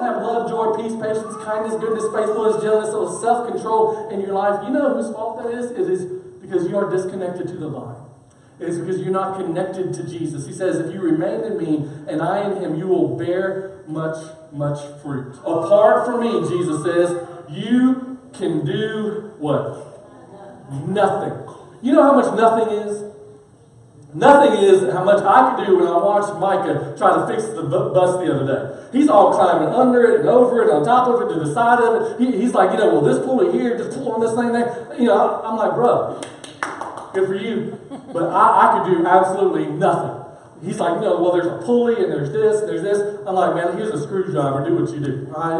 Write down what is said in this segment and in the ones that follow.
have love, joy, peace, patience, kindness, goodness, faithfulness, gentleness, self-control in your life, you know whose fault that is? It is because you are disconnected to the vine. It is because you're not connected to Jesus. He says, if you remain in me and I in him, you will bear much, much fruit. Apart from me, Jesus says, you can do what? Nothing. You know how much nothing is? Nothing is how much I could do when I watched Micah try to fix the bus the other day. He's all climbing under it and over it, on top of it, to the side of it. He's like, well, this pulley here, just pull on this thing there. I'm like, bro, good for you. But I could do absolutely nothing. He's like, well, there's a pulley and there's this and there's this. I'm like, man, here's a screwdriver. Do what you do. I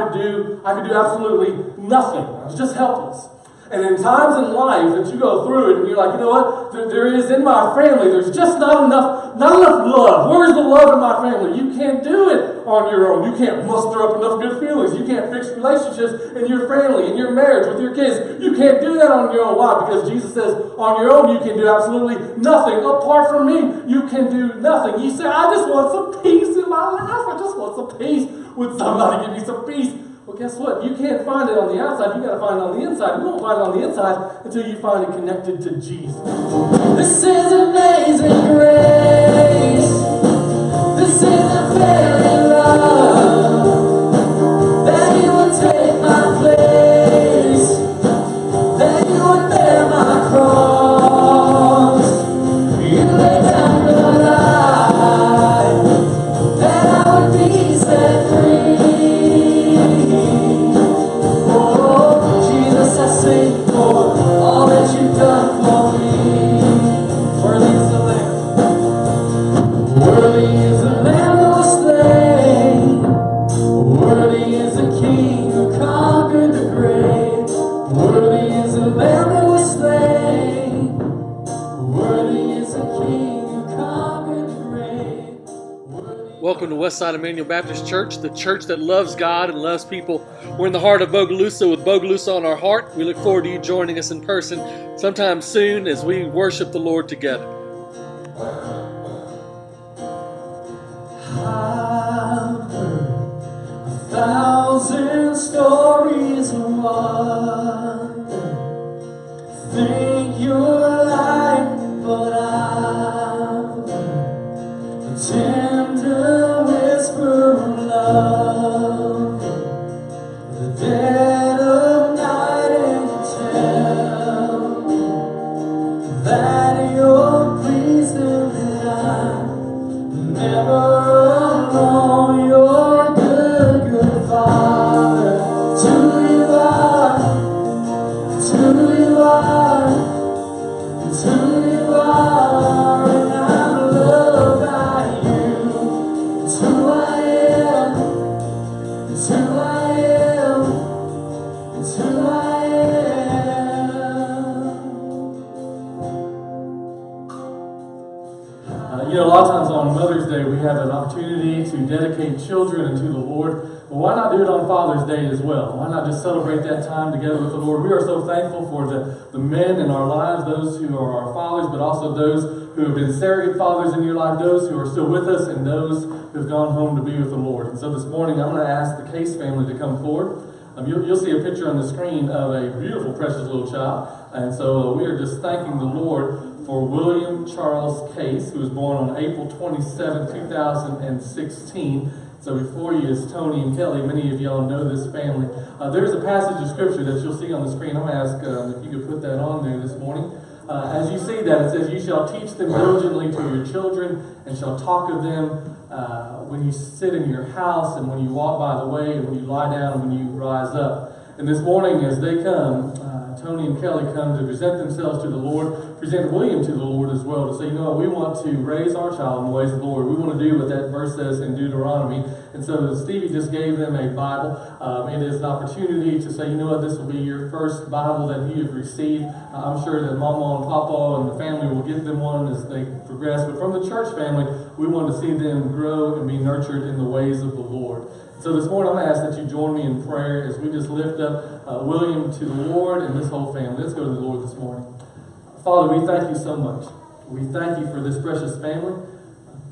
could do absolutely nothing. I was just helpless. And in times in life that you go through it and you're like, you know what? There is in my family, there's just not enough love. Where's the love in my family? You can't do it on your own. You can't muster up enough good feelings. You can't fix relationships in your family, in your marriage, with your kids. You can't do that on your own. Why? Because Jesus says, on your own, you can do absolutely nothing. Apart from me, you can do nothing. You say, I just want some peace in my life. I just want some peace. Would somebody give me some peace? Well, guess what? You can't find it on the outside. You got to find it on the inside. You won't find it on the inside until you find it connected to Jesus. This is amazing grace. This is a very love that you would take my place, that you would bear my cross. You lay down your life that I would be set free. Welcome to Westside Emmanuel Baptist Church, the church that loves God and loves people. We're in the heart of Bogalusa with Bogalusa on our heart. We look forward to you joining us in person sometime soon as we worship the Lord together. I've heard 1,000 stories of wonder. Think you're alive, but I've heard the tender whisper of love, the dead of night, and tell that you're pleased and that I'm never alone. You're good, good Father. It's who you are. It's who you are. It's who you are. And I'm loved by you. It's who I am. It's who I am. It's who I am. A lot of times on Mother's Day, we have an opportunity to dedicate children unto the Lord. Well, why not do it on Father's Day as well? Why not just celebrate that time together with the Lord? We are so thankful for the men in our lives, those who are our fathers, but also those who have been surrogate fathers in your life, those who are still with us, and those who have gone home to be with the Lord. And so this morning, I'm going to ask the Case family to come forward. You'll see a picture on the screen of a beautiful, precious little child. And so we are just thanking the Lord for William Charles Case, who was born on April 27, 2016. So before you is Tony and Kelly. Many of y'all know this family. There's a passage of scripture that you'll see on the screen. I'm going to ask if you could put that on there this morning. As you see that, it says, you shall teach them diligently to your children, and shall talk of them when you sit in your house, and when you walk by the way, and when you lie down, and when you rise up. And this morning, as they come, Tony and Kelly come to present themselves to the Lord, present William to the Lord as well, to say, we want to raise our child in the ways of the Lord. We want to do what that verse says in Deuteronomy. And so Stevie just gave them a Bible. It is an opportunity to say, this will be your first Bible that you have received. I'm sure that Mama and Papa and the family will give them one as they progress. But from the church family, we want to see them grow and be nurtured in the ways of the Lord. So this morning, I'm going to ask that you join me in prayer as we just lift up William to the Lord and this whole family. Let's go to the Lord this morning. Father, we thank you so much. We thank you for this precious family.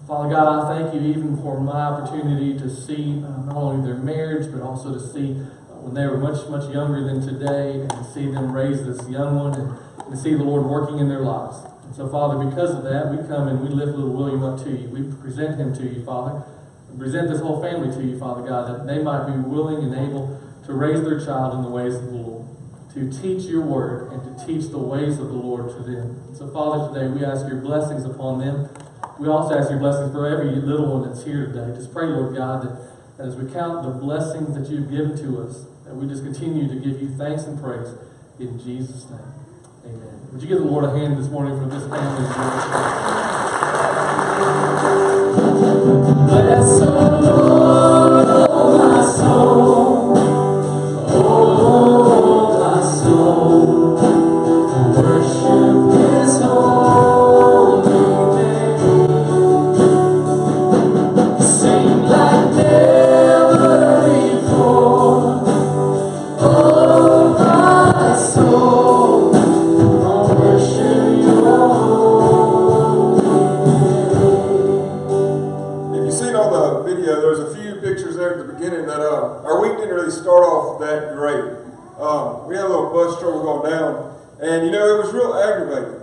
Father God, I thank you even for my opportunity to see not only their marriage, but also to see when they were much, much younger than today, and to see them raise this young one, and to see the Lord working in their lives. And so, Father, because of that, we come and we lift little William up to you. We present him to you, Father. We present this whole family to you, Father God, that they might be willing and able to raise their child in the ways of the Lord, to teach your word and to teach the ways of the Lord to them. And so, Father, today we ask your blessings upon them. We also ask your blessings for every little one that's here today. Just pray, Lord God, that as we count the blessings that you've given to us, that we just continue to give you thanks and praise in Jesus' name. Amen. Would you give the Lord a hand this morning for this family? Bless the Lord, oh my soul, oh my soul, worship his holy name. Sing like never before, oh my soul, I'll worship your holy name. If you've seen on the video, there's a few pictures there at the beginning that our week didn't really start off that great. We had a little bus trouble going down, and it was real aggravating.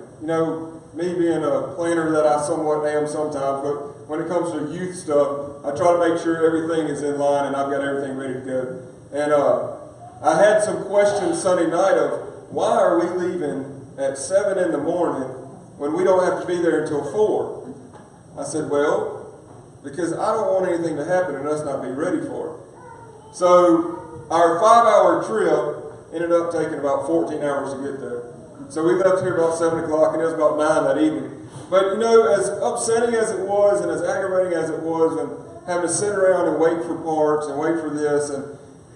Me being a planner that I somewhat am sometimes, but when it comes to youth stuff, I try to make sure everything is in line and I've got everything ready to go. And I had some questions Sunday night of why are we leaving at 7 in the morning when we don't have to be there until 4? I said, well, because I don't want anything to happen and us not be ready for it. So our 5-hour trip ended up taking about 14 hours to get there. So we left here about 7 o'clock and it was about 9 that evening. But as upsetting as it was and as aggravating as it was, and having to sit around and wait for parts and wait for this,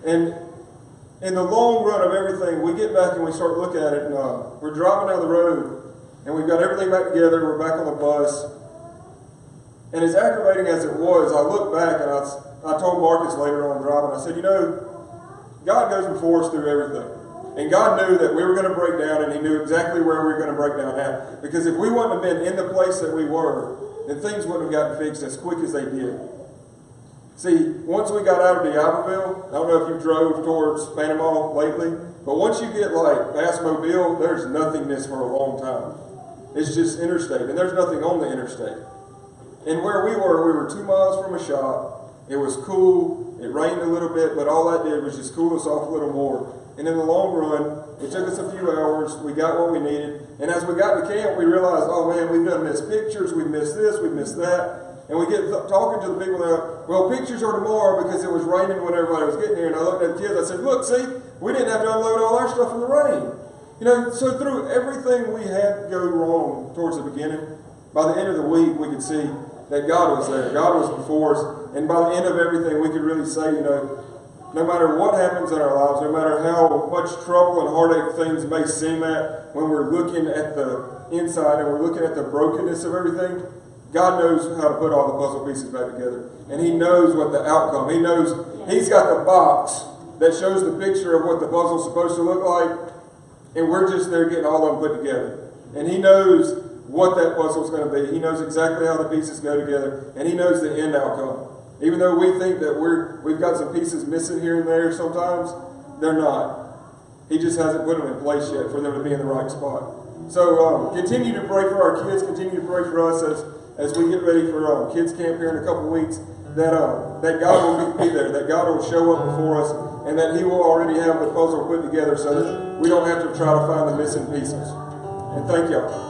and in the long run of everything, we get back and we start looking at it, and we're driving down the road and we've got everything back together, we're back on the bus. And as aggravating as it was, I look back and I told Marcus later on driving, I said, God goes before us through everything. And God knew that we were going to break down, and he knew exactly where we were going to break down at. Because if we wouldn't have been in the place that we were, then things wouldn't have gotten fixed as quick as they did. See, once we got out of D'Iberville, I don't know if you drove towards Panama lately, but once you get past Mobile, there's nothingness for a long time. It's just interstate, and there's nothing on the interstate. And where we were 2 miles from a shop. It was cool. It rained a little bit, but all that did was just cool us off a little more. And in the long run, it took us a few hours. We got what we needed. And as we got to camp, we realized, oh man, we've done missed pictures. We missed this. We missed that. And we get talking to the people there. Well, pictures are tomorrow because it was raining when everybody was getting here. And I looked at the kids. I said, look, see, we didn't have to unload all our stuff in the rain. So through everything we had go wrong towards the beginning, by the end of the week, we could see that God was there. God was before us. And by the end of everything, we could really say, no matter what happens in our lives, no matter how much trouble and heartache things may seem at, when we're looking at the inside and we're looking at the brokenness of everything, God knows how to put all the puzzle pieces back together. And he knows what the outcome. He knows he's got the box that shows the picture of what the puzzle's supposed to look like. And we're just there getting all of them put together. And he knows what that puzzle's going to be. He knows exactly how the pieces go together. And he knows the end outcome. Even though we think that we've got some pieces missing here and there sometimes, they're not. He just hasn't put them in place yet for them to be in the right spot. So continue to pray for our kids. Continue to pray for us as we get ready for kids camp here in a couple weeks. That God will be there. That God will show up before us. And that he will already have the puzzle put together so that we don't have to try to find the missing pieces. And thank y'all.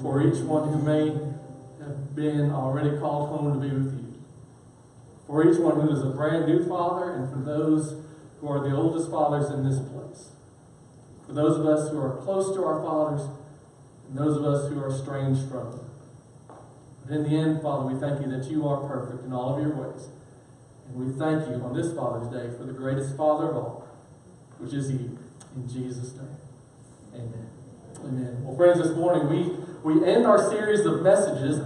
For each one who may have been already called home to be with you. for each one who is a brand new father and for those who are the oldest fathers in this place. For those of us who are close to our fathers and those of us who are estranged from them. But in the end, Father, we thank you that you are perfect in all of your ways. And we thank you on this Father's Day for the greatest Father of all, which is you. In Jesus' name, amen. Amen. Well, friends, this morning we end our series of messages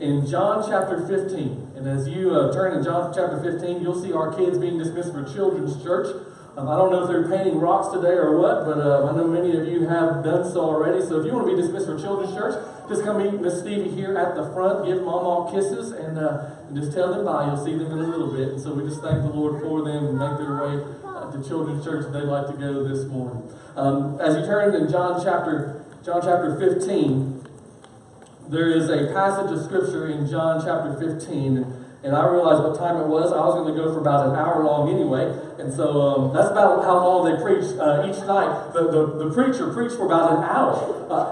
in John chapter 15. And as you turn in John chapter 15, you'll see our kids being dismissed for Children's Church. I don't know if they're painting rocks today or what, but I know many of you have done so already. So if you want to be dismissed for Children's Church, just come meet Miss Stevie here at the front, give Mom all kisses, and just tell them bye. You'll see them in a little bit. And so we just thank the Lord for them and make their way to Children's Church if they'd like to go this morning. As you turn in John chapter 15, there is a passage of Scripture in John chapter 15, and I realized what time it was. I was going to go for about an hour long anyway, and so that's about how long they preach each night. The preacher preached for about an hour.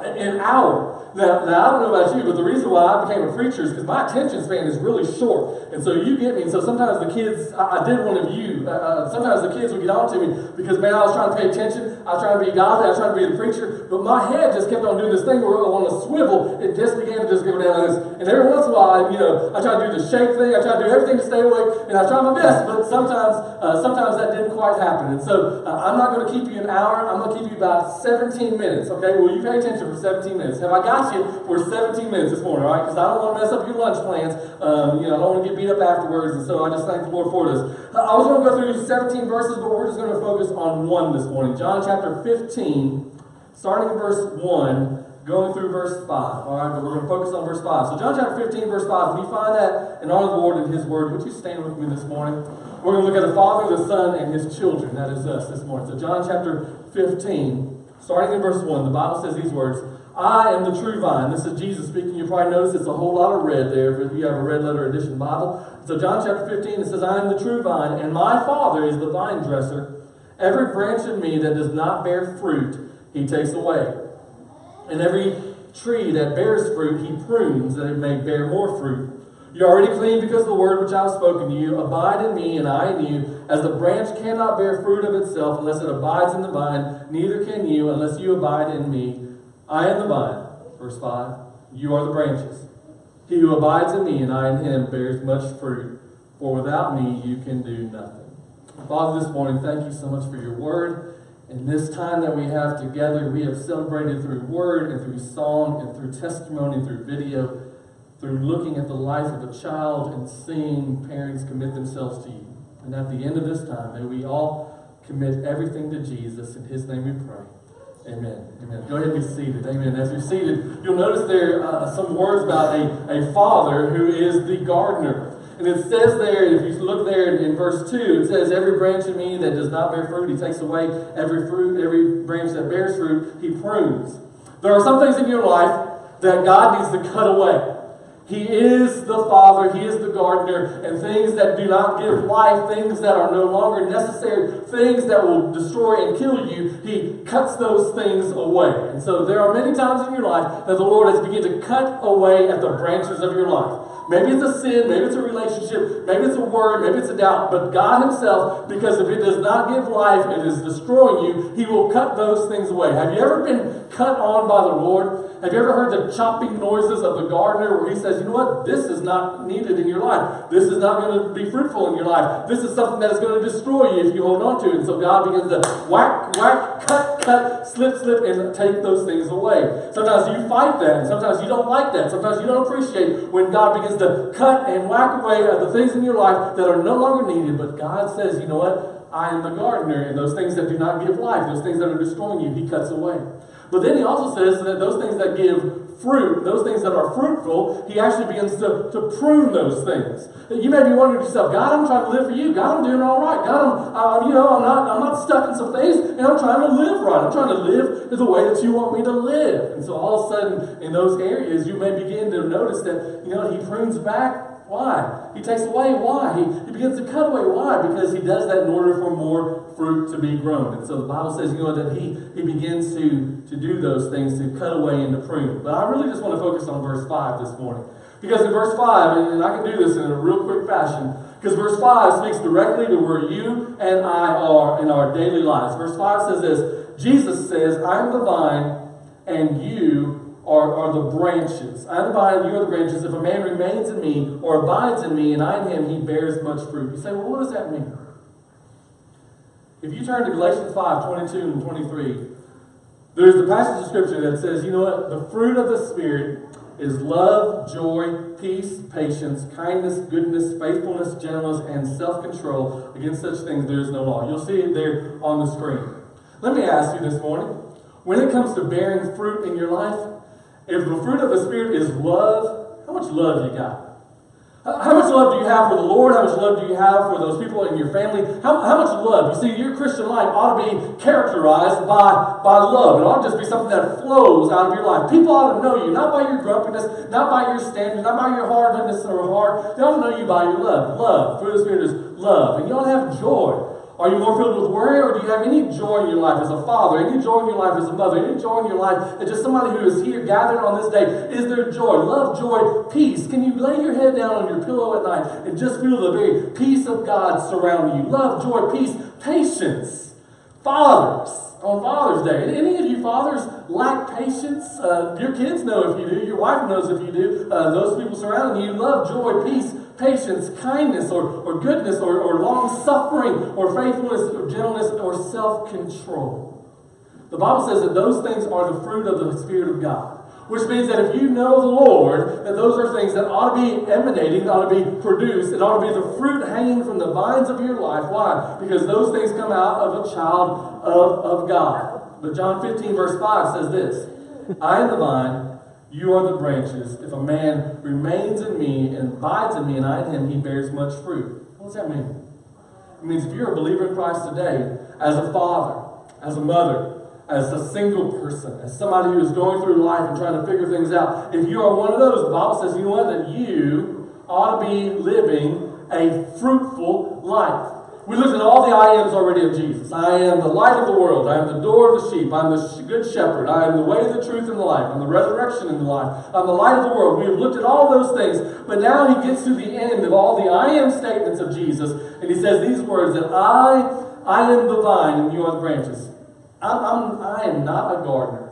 An hour. Now, I don't know about you, but the reason why I became a preacher is because my attention span is really short. And so you get me. And so sometimes the kids, I did one of you. Sometimes the kids would get on to me because, man, I was trying to pay attention. I was trying to be godly. I was trying to be the preacher. But my head just kept on doing this thing where on a swivel, it just began to just go down like this. And every once in a while, I try to do the shake thing. I try to do everything to stay awake. And I try my best. But sometimes that didn't quite happen. And so I'm not going to keep you an hour. I'm going to keep you about 17 minutes. Okay? Will you pay attention for 17 minutes? Have I got you for 17 minutes this morning, all right? Because I don't want to mess up your lunch plans. I don't want to get beat up afterwards, and so I just thank the Lord for this. I was going to go through 17 verses, but we're just going to focus on one this morning. John chapter 15, starting in verse 1, going through verse 5. All right, but we're going to focus on verse 5. So John chapter 15, verse 5, when you find that and honor the Lord and His Word, would you stand with me this morning? We're going to look at the Father, the Son, and His children. That is us this morning. So John chapter 15, starting in verse 1, the Bible says these words, I am the true vine. This is Jesus speaking. You probably notice it's a whole lot of red there if you have a red letter edition Bible. So John chapter 15, it says, I am the true vine, and my Father is the vine dresser. Every branch in me that does not bear fruit, He takes away. And every tree that bears fruit, He prunes, that it may bear more fruit. You're already clean because of the word which I have spoken to you. Abide in me, and I in you. As the branch cannot bear fruit of itself unless it abides in the vine, neither can you unless you abide in me. I am the vine, verse 5. You are the branches. He who abides in me and I in him bears much fruit, for without me you can do nothing. Father, this morning, thank you so much for your word. And this time that we have together, we have celebrated through word and through song and through testimony and through video, through looking at the life of a child and seeing parents commit themselves to you. And at the end of this time, may we all commit everything to Jesus. In His name we pray. Amen. Amen. Go ahead and be seated. Amen. As you're seated, you'll notice there some words about a father who is the gardener. And it says there, if you look there in verse 2, it says, every branch in me that does not bear fruit, He takes away. Every branch that bears fruit, He prunes. There are some things in your life that God needs to cut away. He is the Father, He is the gardener, and things that do not give life, things that are no longer necessary, things that will destroy and kill you, He cuts those things away. And so there are many times in your life that the Lord has begun to cut away at the branches of your life. Maybe it's a sin, maybe it's a relationship, maybe it's a word, maybe it's a doubt, but God Himself, because if it does not give life, it is destroying you, He will cut those things away. Have you ever been cut on by the Lord? Have you ever heard the chopping noises of the gardener where he says, you know what, this is not needed in your life. This is not going to be fruitful in your life. This is something that is going to destroy you if you hold on to it. And so God begins to whack, whack, cut, slip, and take those things away. Sometimes you fight that, and sometimes you don't like that. Sometimes you don't appreciate when God begins to cut and whack away at the things in your life that are no longer needed. But God says, you know what, I am the gardener, and those things that do not give life, those things that are destroying you, He cuts away. But then He also says that those things that give fruit, those things that are fruitful, He actually begins to prune those things. You may be wondering to yourself, God, I'm trying to live for you. God, I'm doing all right. God, I'm not stuck in some things, and I'm trying to live right. I'm trying to live the way that you want me to live. And so all of a sudden, in those areas, you may begin to notice that, He prunes back. Why? He takes away. Why? He begins to cut away. Why? Because He does that in order for more fruit to be grown. And so the Bible says, that He begins to do those things, to cut away and to prune. But I really just want to focus on verse 5 this morning. Because in verse 5, and I can do this in a real quick fashion, because verse 5 speaks directly to where you and I are in our daily lives. Verse 5 says this, Jesus says, I am the vine, and you are the branches. I am the vine, and you are the branches. If a man remains in me, or abides in me, and I in him, he bears much fruit. You say, well, what does that mean? If you turn to Galatians 5, 22 and 23, there's the passage of Scripture that says, you know what? The fruit of the Spirit is love, joy, peace, patience, kindness, goodness, faithfulness, gentleness, and self-control. Against such things there is no law. You'll see it there on the screen. Let me ask you this morning, when it comes to bearing fruit in your life, if the fruit of the Spirit is love, how much love you got? How much love do you have for the Lord? How much love do you have for those people in your family? How much love? You see, your Christian life ought to be characterized by love. It ought to just be something that flows out of your life. People ought to know you, not by your grumpiness, not by your standards, not by your hardness or heart. They ought to know you by your love. Love. Fruit of the Spirit is love. And you ought to have joy. Are you more filled with worry, or do you have any joy in your life as a father, any joy in your life as a mother, any joy in your life as just somebody who is here gathered on this day? Is there joy? Love, joy, peace. Can you lay your head down on your pillow at night and just feel the very peace of God surrounding you? Love, joy, peace, patience. Fathers, on Father's Day. Any of you fathers lack patience? Your kids know if you do. Your wife knows if you do. Those people surrounding you. Love, joy, peace, patience, kindness, or goodness, or long-suffering, or faithfulness, or gentleness, or self-control. The Bible says that those things are the fruit of the Spirit of God. Which means that if you know the Lord, that those are things that ought to be emanating, ought to be produced, it ought to be the fruit hanging from the vines of your life. Why? Because those things come out of a child of God. But John 15 verse 5 says this, I am the vine, you are the branches. If a man remains in me and abides in me and I in him, he bears much fruit. What does that mean? It means if you're a believer in Christ today, as a father, as a mother, as a single person, as somebody who is going through life and trying to figure things out, if you are one of those, the Bible says, you know what, that you ought to be living a fruitful life. We looked at all the I ams already of Jesus. I am the light of the world. I am the door of the sheep. I'm the good shepherd. I am the way, the truth, and the life. I'm the resurrection and the life. I'm the light of the world. We have looked at all those things. But now he gets to the end of all the I am statements of Jesus. And he says these words, that I am the vine and you are the branches. I am not a gardener.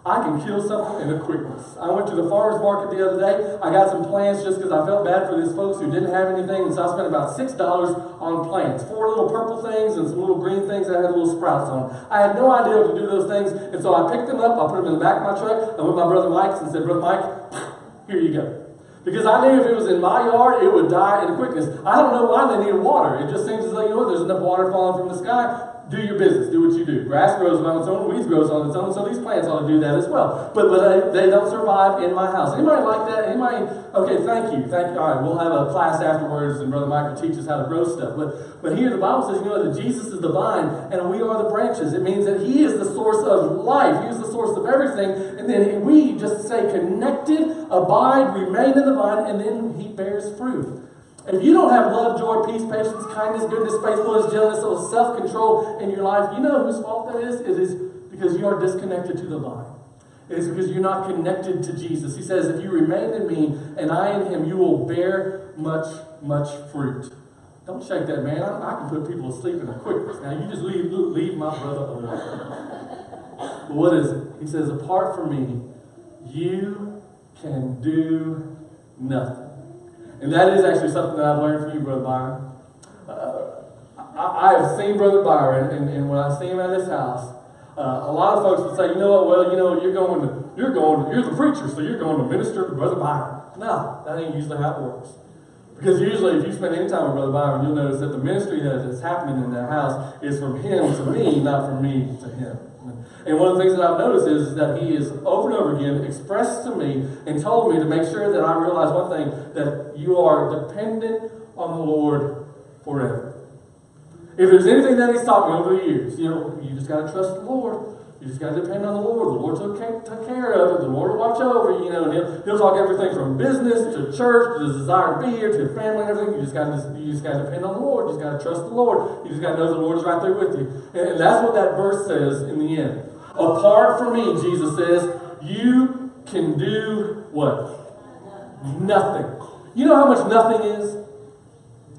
I can kill something in a quickness. I went to the farmer's market the other day. I got some plants just because I felt bad for these folks who didn't have anything. And so I spent about $6 on plants. 4 little purple things and some little green things that had little sprouts on them. I had no idea what to do with those things. And so I picked them up. I put them in the back of my truck. I went to my brother Mike's and said, Brother Mike, here you go. Because I knew if it was in my yard, it would die in a quickness. I don't know why they needed water. It just seems as though, you know what, there's enough water falling from the sky. Do your business. Do what you do. Grass grows on its own. Weeds grows on its own. So these plants ought to do that as well. But they don't survive in my house. Anybody like that? Anybody? Okay, thank you. Thank you. All right, we'll have a class afterwards, and Brother Mike will teach us how to grow stuff. But here the Bible says, you know, that Jesus is the vine, and we are the branches. It means that He is the source of life. He is the source of everything. And then we just say connected, abide, remain in the vine, and then He bears fruit. If you don't have love, joy, peace, patience, kindness, goodness, faithfulness, gentleness, or self-control in your life, you know whose fault that is? It is because you are disconnected to the vine. It is because you're not connected to Jesus. He says, if you remain in me and I in him, you will bear much, much fruit. Don't shake that, man. I can put people to sleep in a quickness. Now, you just leave my brother alone. But what is it? He says, apart from me, you can do nothing. And that is actually something that I've learned from you, Brother Byron. I have seen Brother Byron, and when I see him at his house, a lot of folks would say, you know what, well, you know, you're the preacher, so you're going to minister to Brother Byron. No, that ain't usually how it works. Because usually, if you spend any time with Brother Byron, you'll notice that the ministry that is happening in that house is from him to me, not from me to him. And one of the things that I've noticed is that he is over and over again expressed to me and told me to make sure that I realize one thing, that you are dependent on the Lord forever. If there's anything that he's taught me over the years, you know, you just got to trust the Lord. You just got to depend on the Lord. The Lord took care of it. The Lord will watch over you, you know, and he'll talk everything from business to church to the desire to be here to family and everything. You just got to depend on the Lord. You just got to trust the Lord. You just got to know the Lord is right there with you. And that's what that verse says in the end. Apart from me, Jesus says, you can do what? nothing. You know how much nothing is?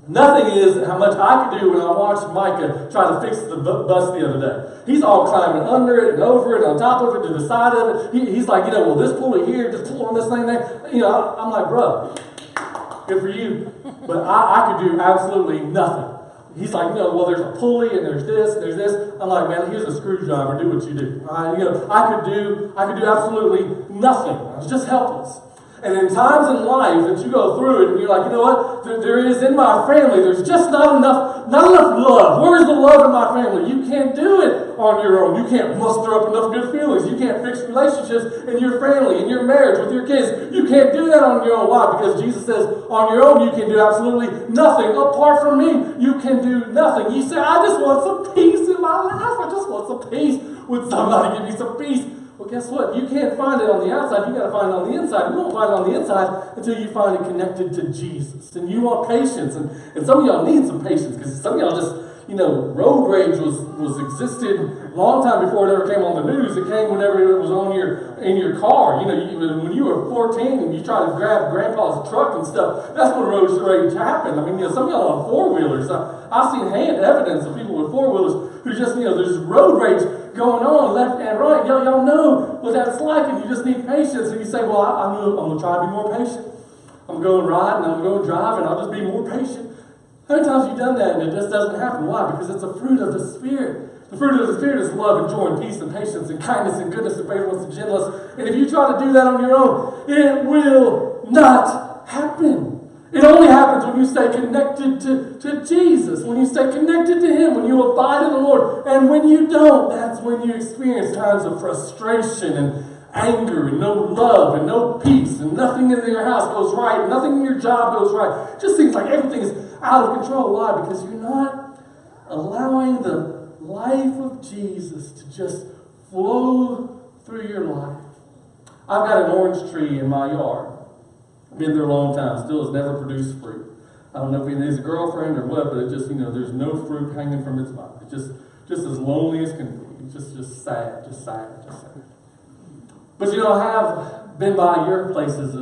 Nothing is how much I could do when I watched Micah try to fix the bus the other day. He's all climbing under it and over it, on top of it, to the side of it. He's like, well, this pulley here, just pull on this thing there. I'm like, bro, good for you. But I could do absolutely nothing. He's like, well, there's a pulley and there's this and there's this. I'm like, man, here's a screwdriver. Do what you do. I could do absolutely nothing. I was just helpless. And in times in life that you go through it and you're like, you know what? There is in my family, there's just not enough love. Where's the love in my family? You can't do it on your own. You can't muster up enough good feelings. You can't fix relationships in your family, in your marriage, with your kids. You can't do that on your own. Why? Because Jesus says, on your own, you can do absolutely nothing. Apart from me, you can do nothing. You say, I just want some peace in my life. I just want some peace. Would somebody give me some peace? Well, guess what? You can't find it on the outside. You got to find it on the inside. You won't find it on the inside until you find it connected to Jesus. And you want patience. And some of y'all need some patience because some of y'all just, road rage was existed a long time before it ever came on the news. It came whenever it was in your car. When you were 14 and you tried to grab grandpa's truck and stuff, that's when road rage happened. I mean, some of y'all on four-wheelers. I've seen evidence of people with four-wheelers who just, there's road rage going on left and right. Y'all know what that's like, and you just need patience. And you say, well, I'm going to try to be more patient. I'm going to ride and I'm going to drive and I'll just be more patient. How many times have you done that and it just doesn't happen? Why? Because it's a fruit of the Spirit. The fruit of the Spirit is love and joy and peace and patience and kindness and goodness and faithfulness and gentleness. And if you try to do that on your own, it will not happen. It only happens when you stay connected to Jesus, when you stay connected to Him, when you abide in the Lord. And when you don't, that's when you experience times of frustration and anger and no love and no peace and nothing in your house goes right, nothing in your job goes right. It just seems like everything is out of control. Why? Because you're not allowing the life of Jesus to just flow through your life. I've got an orange tree in my yard. I've been there a long time. Still has never produced fruit. I don't know if he needs a girlfriend or what, but it just, there's no fruit hanging from its vine. It's just as lonely as can be. It's just sad, just sad. But I have been by your places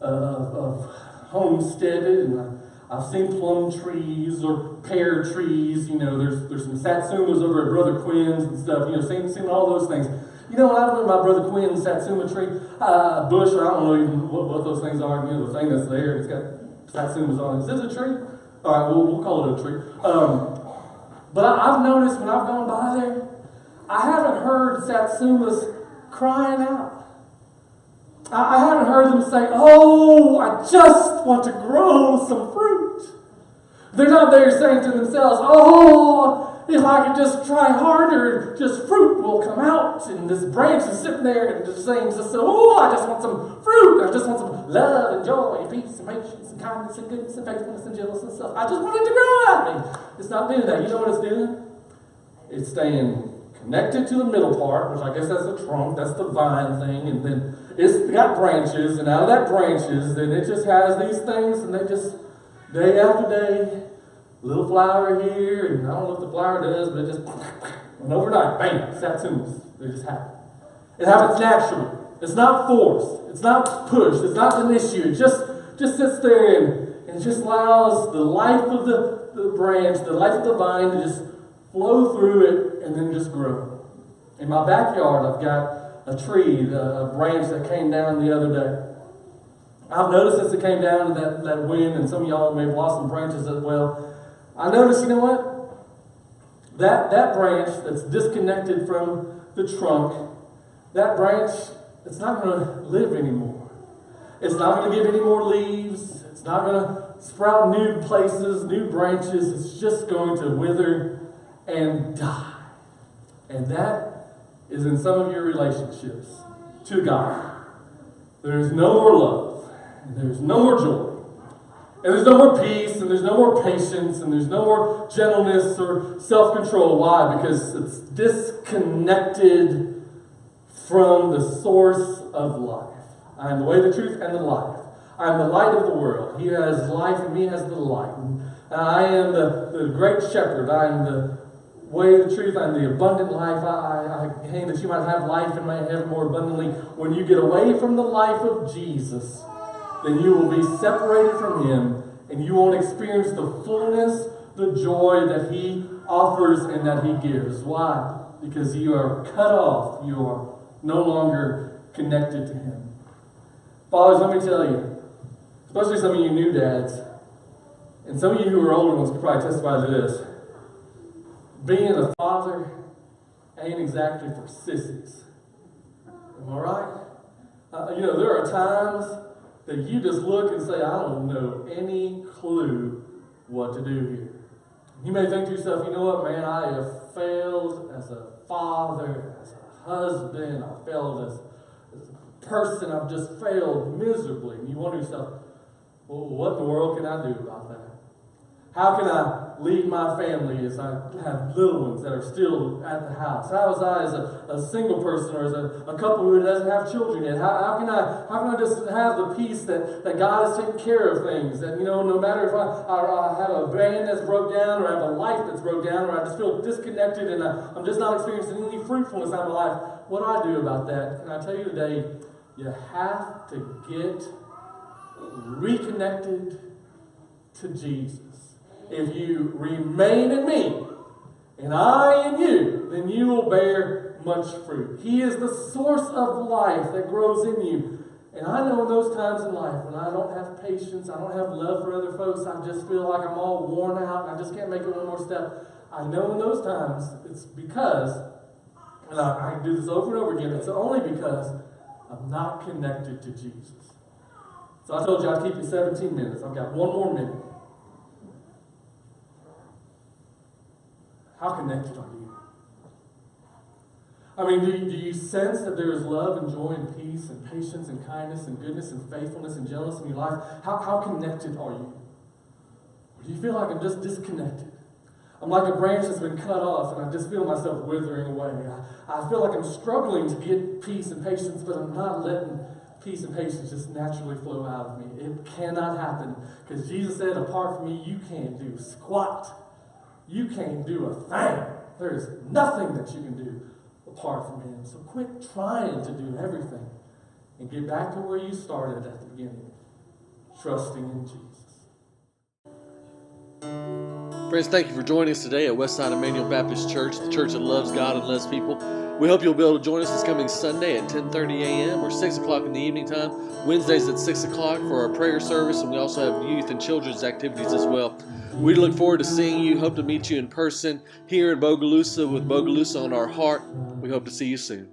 of homesteaded, and I've seen plum trees or pear trees. There's some satsumas over at Brother Quinn's and stuff. Seen all those things. When I went to my Brother Quinn's satsuma tree, bush, or I don't know even what those things are. The thing that's there, it's got satsumas on it. Is this a tree? All right, we'll call it a tree. But I've noticed when I've gone by there, I haven't heard satsumas crying out. I haven't heard them say, oh, I just want to grow some fruit. They're not there saying to themselves, oh, if I could just try harder, just fruit will come out. And this branch is sitting there and just saying, oh, I just want some fruit. I just want some love and joy and peace and patience and kindness and goodness and faithfulness and gentleness and stuff. I just want it to grow out of me. It's not doing that. You know what it's doing? It's staying connected to the middle part, which I guess that's the trunk, that's the vine thing, and then it's got branches, and out of that branches, then it just has these things, and they just, day after day, little flower here, and I don't know what the flower does, but it just, and overnight, bam, satsumas, they just happen. It happens naturally. It's not forced. It's not pushed. It's not an issue. It just sits there and just allows the life of the branch, the life of the vine to just flow through it and then just grow. In my backyard, I've got a tree, a branch that came down the other day. I've noticed since it came down to that wind, and some of y'all may have lost some branches as well. I noticed, you know what? That branch that's disconnected from the trunk, that branch, it's not going to live anymore. It's not going to give any more leaves. It's not going to sprout new places, new branches. It's just going to wither and die. And that is in some of your relationships to God. There's no more love, and there's no more joy, and there's no more peace, and there's no more patience, and there's no more gentleness or self-control. Why? Because it's disconnected from the source of life. I am the way, the truth, and the life. I am the light of the world. He has life, and me has the light. And I am the great shepherd. I am the way, the truth, and the abundant life. I came that you might have life and might have it more abundantly. When you get away from the life of Jesus, then you will be separated from Him and you won't experience the fullness, the joy that He offers and that He gives. Why? Because you are cut off. You are no longer connected to Him. Fathers, let me tell you, especially some of you new dads, and some of you who are older ones could probably testify to this. Being a father ain't exactly for sissies. Am I right? There are times that you just look and say, I don't know any clue what to do here. You may think to yourself, you know what, man, I have failed as a father, as a husband, I've failed as a person, I've just failed miserably. And you wonder to yourself, well, what in the world can I do about that? How can I lead my family as I have little ones that are still at the house? How was I as a single person or as a couple who doesn't have children yet? How can I just have the peace that God has taken care of things? That, no matter if I have a van that's broke down or I have a life that's broke down or I just feel disconnected and I'm just not experiencing any fruitfulness out of my life, what do I do about that? Can I tell you today, you have to get reconnected to Jesus. If you remain in me, and I in you, then you will bear much fruit. He is the source of life that grows in you. And I know in those times in life when I don't have patience, I don't have love for other folks, I just feel like I'm all worn out and I just can't make it one more step. I know in those times it's because, and I can do this over and over again, it's only because I'm not connected to Jesus. So I told you I'd keep you 17 minutes. I've got one more minute. How connected are you? I mean, do you sense that there is love and joy and peace and patience and kindness and goodness and faithfulness and gentleness in your life? How connected are you? Or do you feel like I'm just disconnected? I'm like a branch that's been cut off and I just feel myself withering away. I feel like I'm struggling to get peace and patience, but I'm not letting peace and patience just naturally flow out of me. It cannot happen because Jesus said, apart from me, you can't do squat. You can't do a thing. There is nothing that you can do apart from Him. So quit trying to do everything and get back to where you started at the beginning, trusting in Jesus. Friends, thank you for joining us today at Westside Emmanuel Baptist Church, the church that loves God and loves people. We hope you'll be able to join us this coming Sunday at 10:30 a.m. or 6 o'clock in the evening time. Wednesdays at 6 o'clock for our prayer service, and we also have youth and children's activities as well. We look forward to seeing you. Hope to meet you in person here in Bogalusa with Bogalusa on our heart. We hope to see you soon.